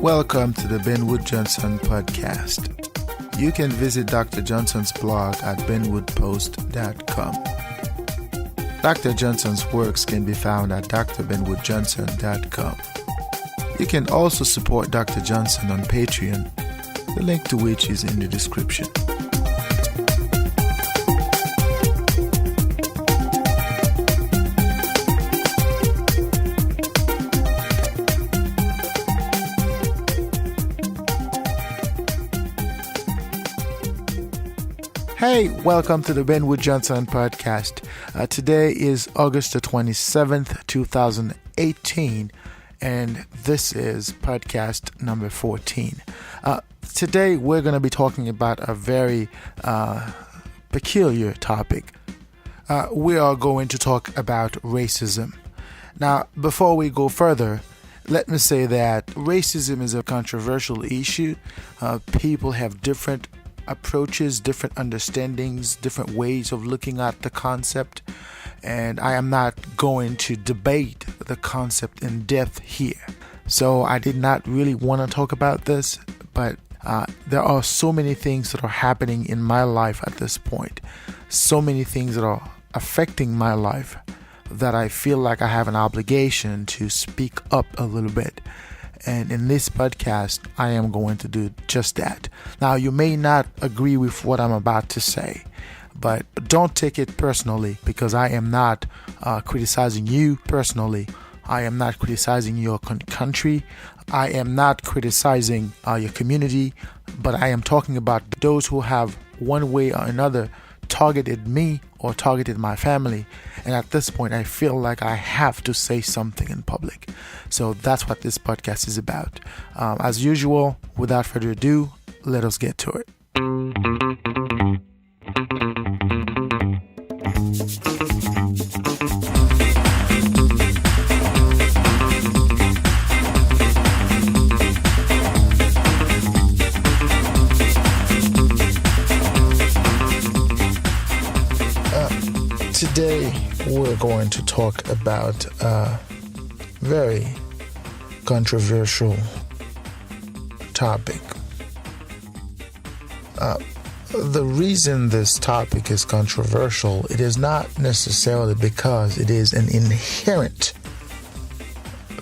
Welcome to the Benwood Johnson podcast. You can visit Dr. Johnson's blog at benwoodpost.com. Dr. Johnson's works can be found at drbenwoodjohnson.com. You can also support Dr. Johnson on Patreon, the link to which is in the description. Hey, welcome to the Benwood Johnson podcast. Today is August the 27th, 2018, and this is podcast number 14. Today we're going to be talking about a very peculiar topic. We are going to talk about racism. Now, before we go further, let me say that racism is a controversial issue. People have different approaches, different understandings, different ways of looking at the concept, and I am not going to debate the concept in depth here. So I did not really want to talk about this, but there are so many things that are happening in my life at this point, so many things that are affecting my life that I feel like I have an obligation to speak up a little bit. And in this podcast, I am going to do just that. Now, you may not agree with what I'm about to say, but don't take it personally, because I am not criticizing you personally. I am not criticizing your country. I am not criticizing your community, but I am talking about those who have one way or another targeted me or targeted my family, and at this point I feel like I have to say something in public. So that's what this podcast is about. As usual, without further ado, let us get to it. Today we're going to talk about a very controversial topic. The reason this topic is controversial, it is not necessarily because it is an inherent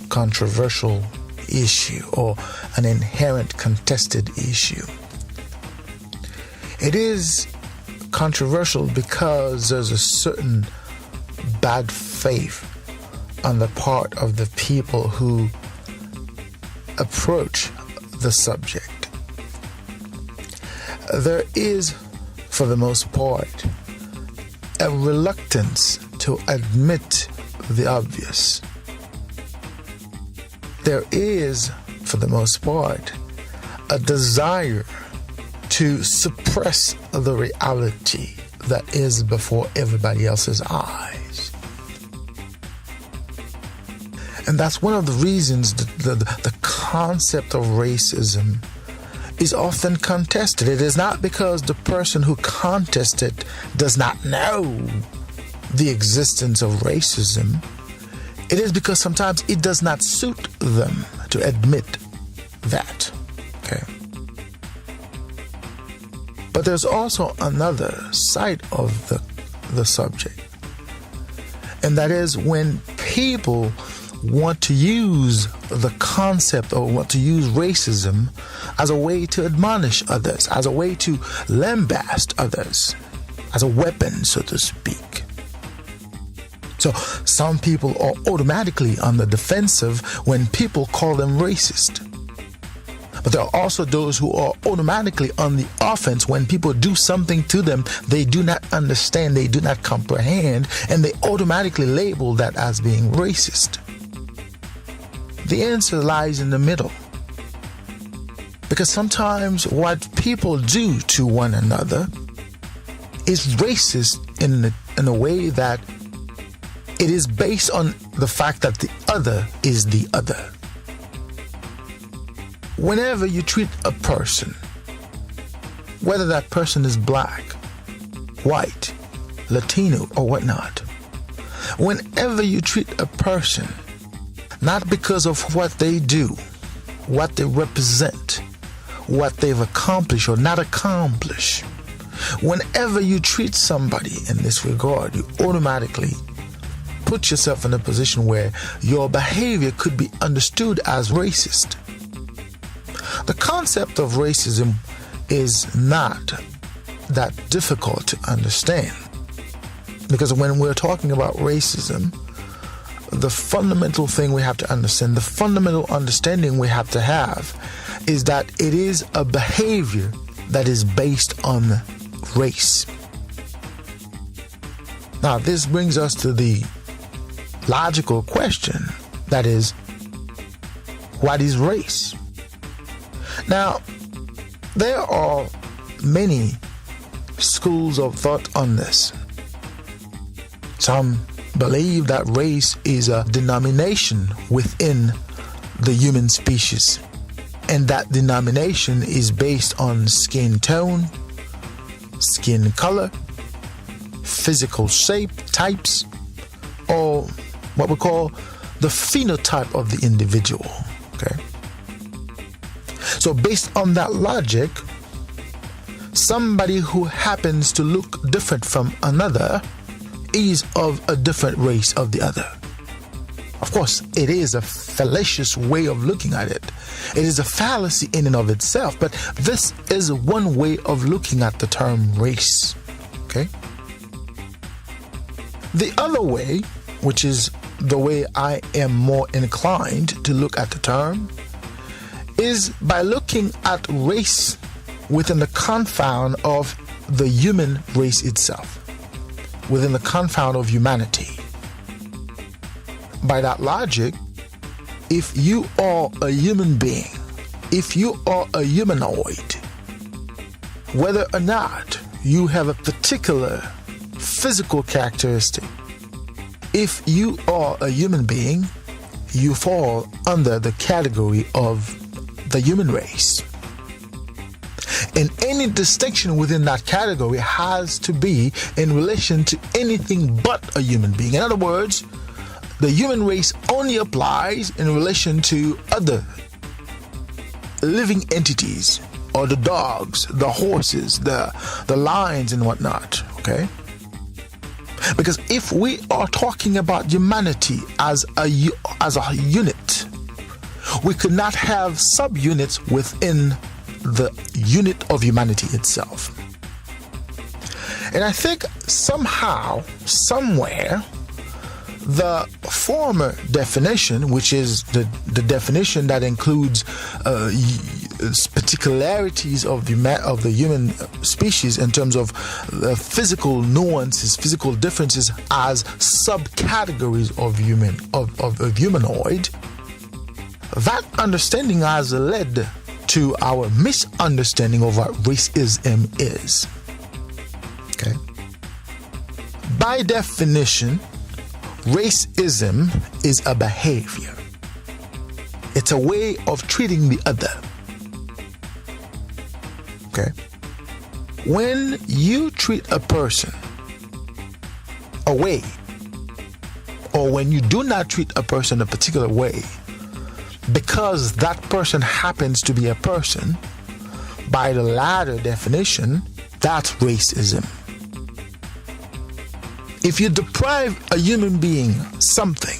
controversial issue or an inherent contested issue. It is controversial because there's a certain bad faith on the part of the people who approach the subject. There is, for the most part, a reluctance to admit the obvious. There is, for the most part, a desire to suppress the reality that is before everybody else's eyes. And that's one of the reasons the concept of racism is often contested. It is not because the person who contests it does not know the existence of racism. It is because sometimes it does not suit them to admit that. Okay. But there's also another side of the subject, and that is when people want to use the concept or want to use racism as a way to admonish others, as a way to lambaste others, as a weapon, so to speak. So some people are automatically on the defensive when people call them racist. But there are also those who are automatically on the offense when people do something to them they do not understand, they do not comprehend, and they automatically label that as being racist. The answer lies in the middle. Because sometimes what people do to one another is racist in a way that it is based on the fact that the other is the other. Whenever you treat a person, whether that person is black, white, Latino, or whatnot, whenever you treat a person not because of what they do, what they represent, what they've accomplished or not accomplished. Whenever you treat somebody in this regard, you automatically put yourself in a position where your behavior could be understood as racist. The concept of racism is not that difficult to understand, because when we're talking about racism, the fundamental thing we have to understand, the fundamental understanding we have to have, is that it is a behavior that is based on race. Now, this brings us to the logical question, that is, what is race? Now, there are many schools of thought on this. Some believe that race is a denomination within the human species, and that denomination is based on skin tone, skin color, physical shape, types, or what we call the phenotype of the individual. Okay. So based on that logic, somebody who happens to look different from another is of a different race of the other. Of course, it is a fallacious way of looking at it. It is a fallacy in and of itself, but this is one way of looking at the term race. Okay? The other way, which is the way I am more inclined to look at the term, is by looking at race within the confound of the human race itself, within the confound of humanity. By that logic, if you are a human being, if you are a humanoid, whether or not you have a particular physical characteristic, if you are a human being, you fall under the category of the human race. And any distinction within that category has to be in relation to anything but a human being. In other words, the human race only applies in relation to other living entities, or the dogs, the horses, the lions and whatnot. Okay? Because if we are talking about humanity as a unit, we could not have subunits within the unit of humanity itself. And I think somehow, somewhere, the former definition, which is the definition that includes particularities of the human species in terms of physical nuances, physical differences as subcategories of humanoid, that understanding has led to our misunderstanding of what racism is. Okay. By definition, racism is a behavior. It's a way of treating the other. Okay. When you treat a person a way, or when you do not treat a person a particular way, because that person happens to be a person, by the latter definition, that's racism. If you deprive a human being something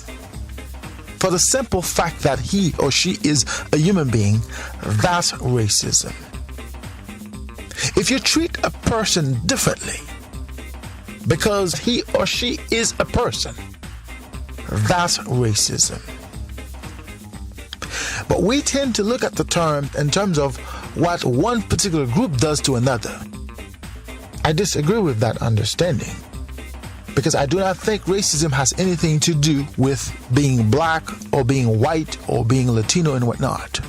for the simple fact that he or she is a human being, that's racism. If you treat a person differently because he or she is a person, that's racism. But we tend to look at the term in terms of what one particular group does to another. I disagree with that understanding, because I do not think racism has anything to do with being black or being white or being Latino and whatnot.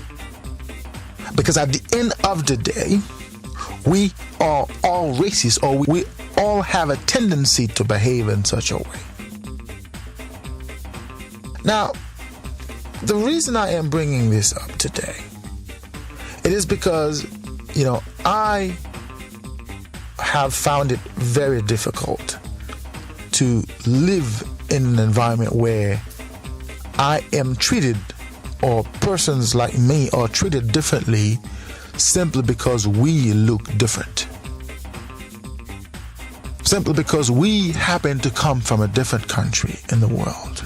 Because at the end of the day, we are all racist, or we all have a tendency to behave in such a way. Now, the reason I am bringing this up today, it is because, I have found it very difficult to live in an environment where I am treated or persons like me are treated differently simply because we look different. Simply because we happen to come from a different country in the world.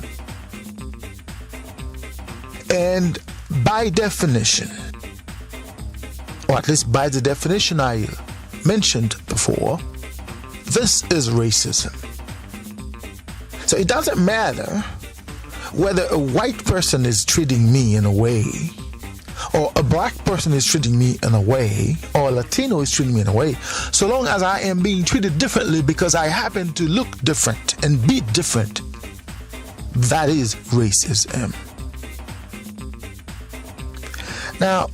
And by definition, or at least by the definition I mentioned before, this is racism. So it doesn't matter whether a white person is treating me in a way, or a black person is treating me in a way, or a Latino is treating me in a way, so long as I am being treated differently because I happen to look different and be different, that is racism. Now,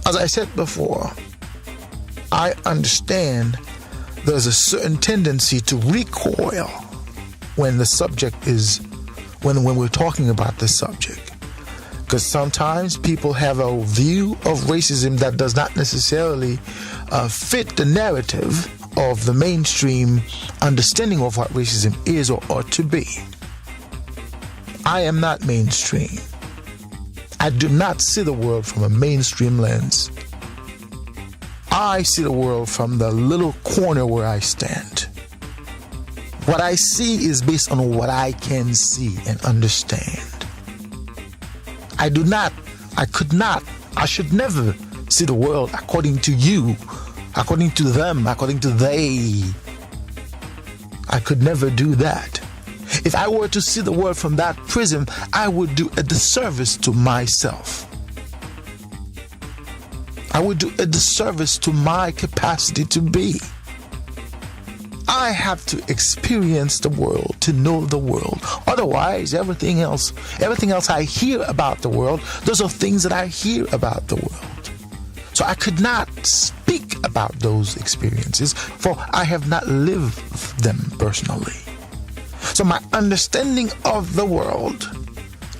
as I said before, I understand there's a certain tendency to recoil when the subject is, when we're talking about this subject. Because sometimes people have a view of racism that does not necessarily fit the narrative of the mainstream understanding of what racism is or ought to be. I am not mainstream. I do not see the world from a mainstream lens. I see the world from the little corner where I stand. What I see is based on what I can see and understand. I should never see the world according to you, according to them, according to they. I could never do that. If I were to see the world from that prism, I would do a disservice to myself. I would do a disservice to my capacity to be. I have to experience the world to know the world. Otherwise, everything else I hear about the world, those are things that I hear about the world. So I could not speak about those experiences, for I have not lived them personally. So my understanding of the world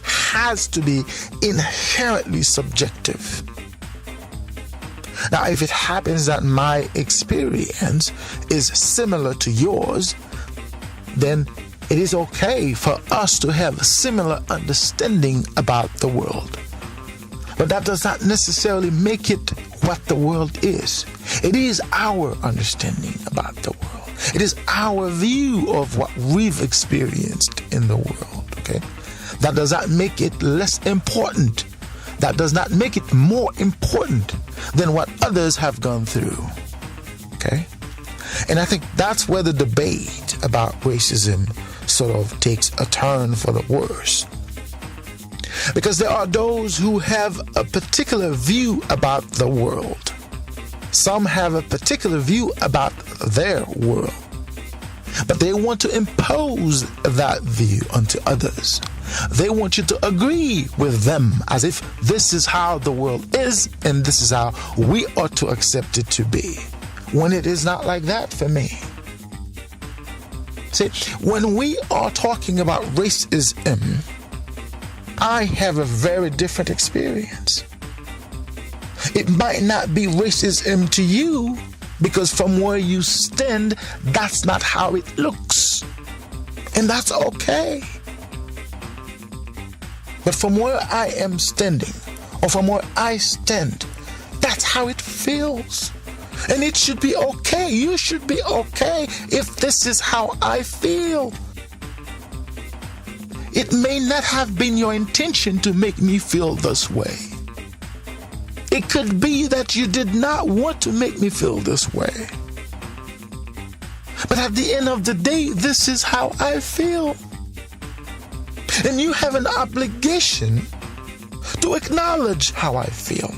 has to be inherently subjective. Now, if it happens that my experience is similar to yours, then it is okay for us to have a similar understanding about the world. But that does not necessarily make it what the world is. It is our understanding about the world. It is our view of what we've experienced in the world, okay? That does not make it less important. That does not make it more important than what others have gone through, okay? And I think that's where the debate about racism sort of takes a turn for the worse. Because there are those who have a particular view about the world. Some have a particular view about their world. But they want to impose that view onto others. They want you to agree with them as if this is how the world is and this is how we ought to accept it to be. When it is not like that for me. See, when we are talking about racism, I have a very different experience. It might not be racism to you because from where you stand, that's not how it looks. And that's okay. But from where I am standing, or from where I stand, that's how it feels. And it should be okay. You should be okay if this is how I feel. It may not have been your intention to make me feel this way. It could be that you did not want to make me feel this way. But at the end of the day, this is how I feel. And you have an obligation to acknowledge how I feel.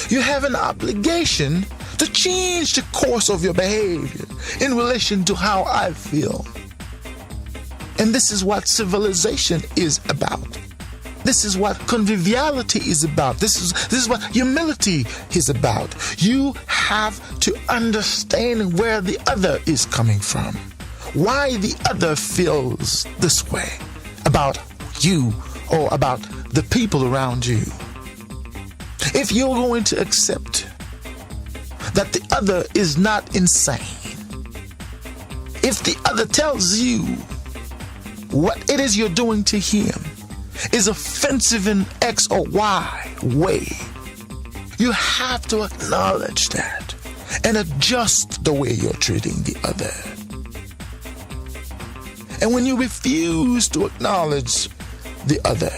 You have an obligation to change the course of your behavior in relation to how I feel. And this is what civilization is about. This is what conviviality is about. This is what humility is about. You have to understand where the other is coming from. Why the other feels this way about you or about the people around you. If you're going to accept that the other is not insane, if the other tells you what it is you're doing to him is offensive in X or Y way, you have to acknowledge that and adjust the way you're treating the other. And when you refuse to acknowledge the other,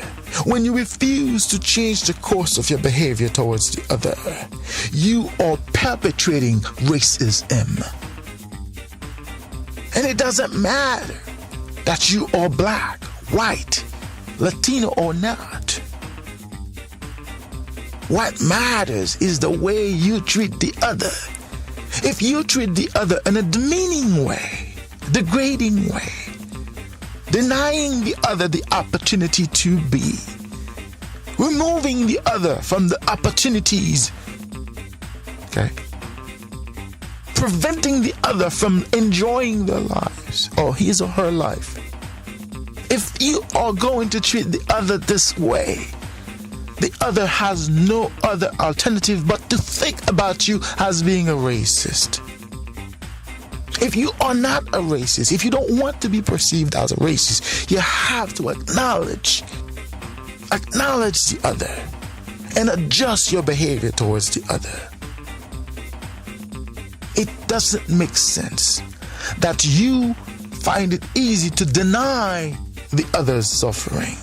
when you refuse to change the course of your behavior towards the other, you are perpetrating racism. And it doesn't matter that you are black, white, Latino or not. What matters is the way you treat the other. If you treat the other in a demeaning way, degrading way, denying the other the opportunity to be, removing the other from the opportunities, okay, preventing the other from enjoying their lives or his or her life. If you are going to treat the other this way, the other has no other alternative but to think about you as being a racist. If you are not a racist, if you don't want to be perceived as a racist, you have to acknowledge the other and adjust your behavior towards the other. It doesn't make sense that you find it easy to deny the other's suffering.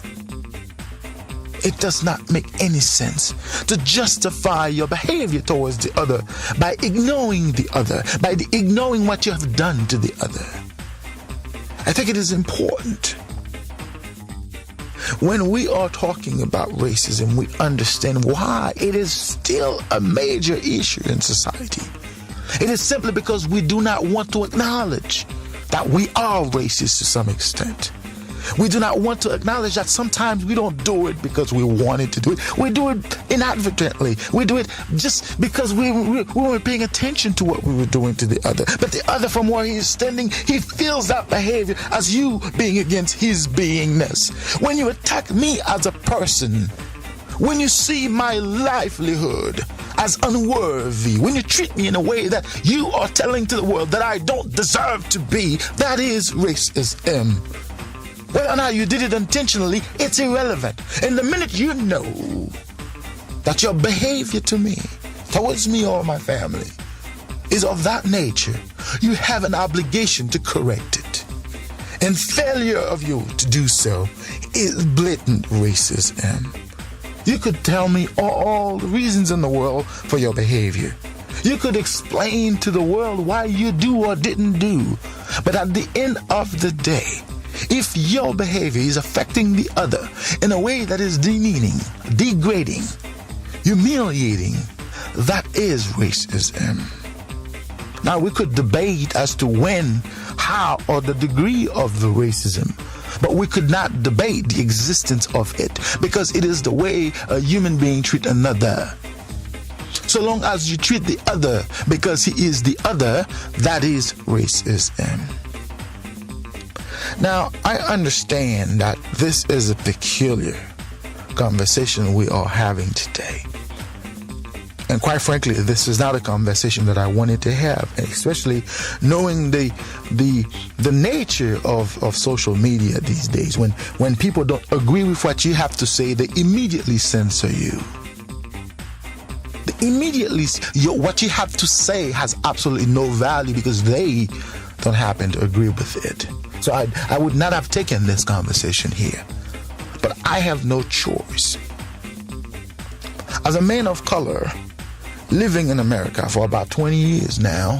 It does not make any sense to justify your behavior towards the other by ignoring the other, by ignoring what you have done to the other. I think it is important when we are talking about racism, we understand why it is still a major issue in society. It is simply because we do not want to acknowledge that we are racist to some extent. We do not want to acknowledge that sometimes we don't do it because we wanted to do it. We do it inadvertently. We do it just because we weren't paying attention to what we were doing to the other. But the other, from where he is standing, he feels that behavior as you being against his beingness. When you attack me as a person, when you see my livelihood as unworthy, when you treat me in a way that you are telling to the world that I don't deserve to be, that is racism. Whether or not you did it intentionally, it's irrelevant. And the minute you know that your behavior to me, towards me or my family, is of that nature, you have an obligation to correct it. And failure of you to do so is blatant racism. You could tell me all the reasons in the world for your behavior. You could explain to the world why you do or didn't do. But at the end of the day, if your behavior is affecting the other in a way that is demeaning, degrading, humiliating, that is racism. Now, we could debate as to when, how, or the degree of the racism, but we could not debate the existence of it because it is the way a human being treats another. So long as you treat the other because he is the other, that is racism. Now, I understand that this is a peculiar conversation we are having today. And quite frankly, this is not a conversation that I wanted to have, especially knowing the nature of social media these days. When people don't agree with what you have to say, they immediately censor you. What you have to say has absolutely no value because they don't happen to agree with it. So I would not have taken this conversation here. But I have no choice. As a man of color, living in America for about 20 years now,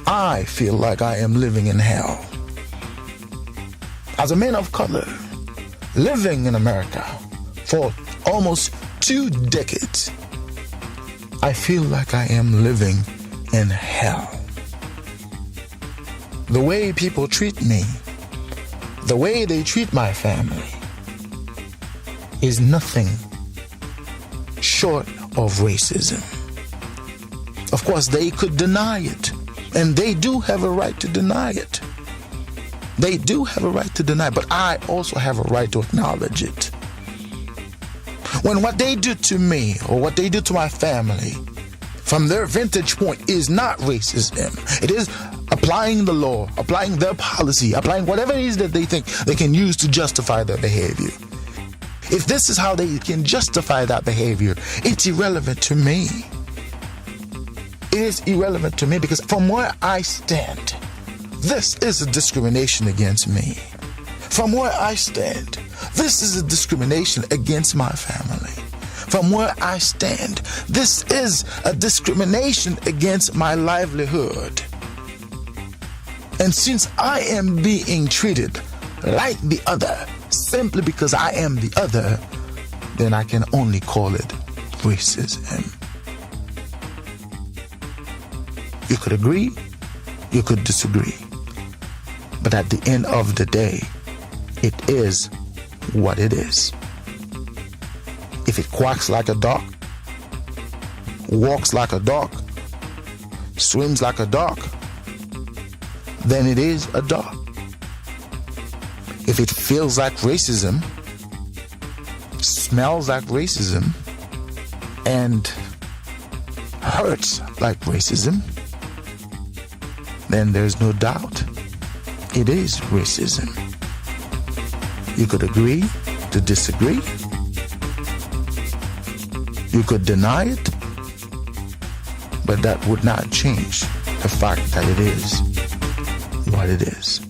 I feel like I am living in hell. As a man of color, living in America for almost 2 decades, I feel like I am living in hell. The way people treat me, the way they treat my family, is nothing short of racism. Of course, they could deny it, and they do have a right to deny it. They do have a right to deny it, but I also have a right to acknowledge it. When what they do to me or what they do to my family, from their vantage point, is not racism, it is applying the law, applying their policy, applying whatever it is that they think they can use to justify their behavior. If this is how they can justify that behavior, it's irrelevant to me. It is irrelevant to me because from where I stand, this is a discrimination against me. From where I stand, this is a discrimination against my family. From where I stand, this is a discrimination against my livelihood. And since I am being treated like the other, simply because I am the other, then I can only call it racism. You could agree, you could disagree. But at the end of the day, it is what it is. If it quacks like a duck, walks like a duck, swims like a duck, then it is a duck. If it feels like racism, smells like racism, and hurts like racism, then there's no doubt it is racism. You could agree to disagree. You could deny it, but that would not change the fact that it is what it is.